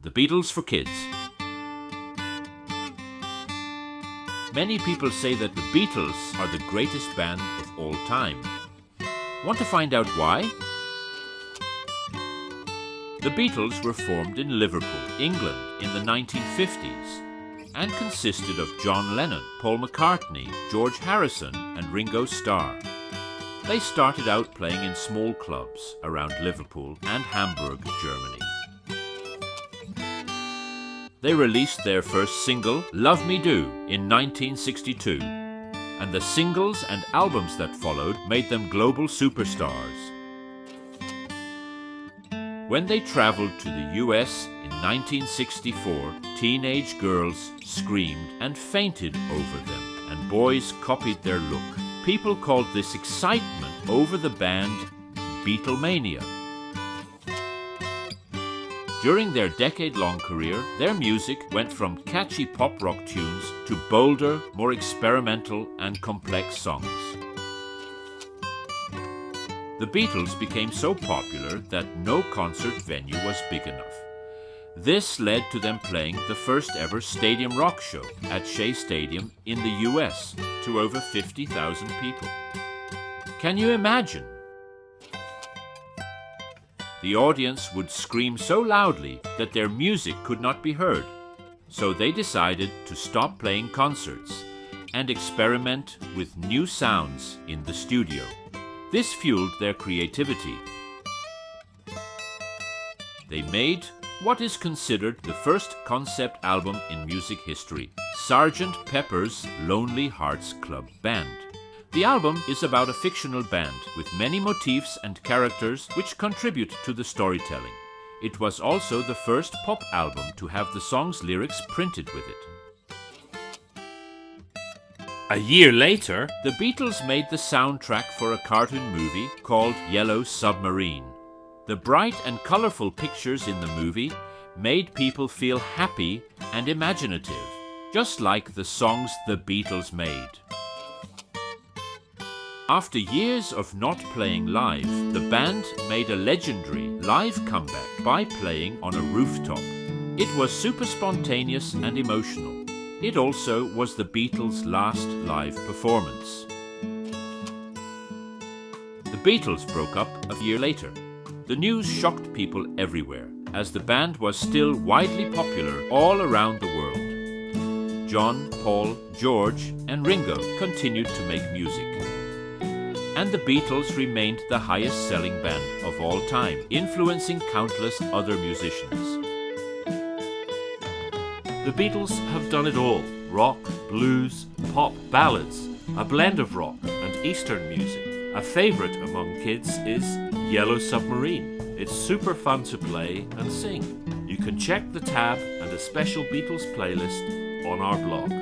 The Beatles for Kids. Many people say that the Beatles are the greatest band of all time. Want to find out why? The Beatles were formed in Liverpool, England in the 1950s and consisted of John Lennon, Paul McCartney, George Harrison and Ringo Starr. They started out playing in small clubs around Liverpool and Hamburg, Germany. They released their first single, Love Me Do, in 1962, and the singles and albums that followed made them global superstars. When they traveled to the US in 1964, teenage girls screamed and fainted over them, and boys copied their look. People called this excitement over the band Beatlemania. During their decade-long career, their music went from catchy pop-rock tunes to bolder, more experimental and complex songs. The Beatles became so popular that no concert venue was big enough. This led to them playing the first ever stadium rock show at Shea Stadium in the US to over 50,000 people. Can you imagine? The audience would scream so loudly that their music could not be heard, so they decided to stop playing concerts and experiment with new sounds in the studio. This fueled their creativity. They made what is considered the first concept album in music history, Sgt. Pepper's Lonely Hearts Club Band. The album is about a fictional band with many motifs and characters which contribute to the storytelling. It was also the first pop album to have the song's lyrics printed with it. A year later, the Beatles made the soundtrack for a cartoon movie called Yellow Submarine. The bright and colorful pictures in the movie made people feel happy and imaginative, just like the songs the Beatles made. After years of not playing live, the band made a legendary live comeback by playing on a rooftop. It was super spontaneous and emotional. It also was the Beatles' last live performance. The Beatles broke up a year later. The news shocked people everywhere, as the band was still widely popular all around the world. John, Paul, George, and Ringo continued to make music. And the Beatles remained the highest-selling band of all time, influencing countless other musicians. The Beatles have done it all: rock, blues, pop, ballads, a blend of rock and Eastern music. A favourite among kids is Yellow Submarine. It's super fun to play and sing. You can check the tab and a special Beatles playlist on our blog.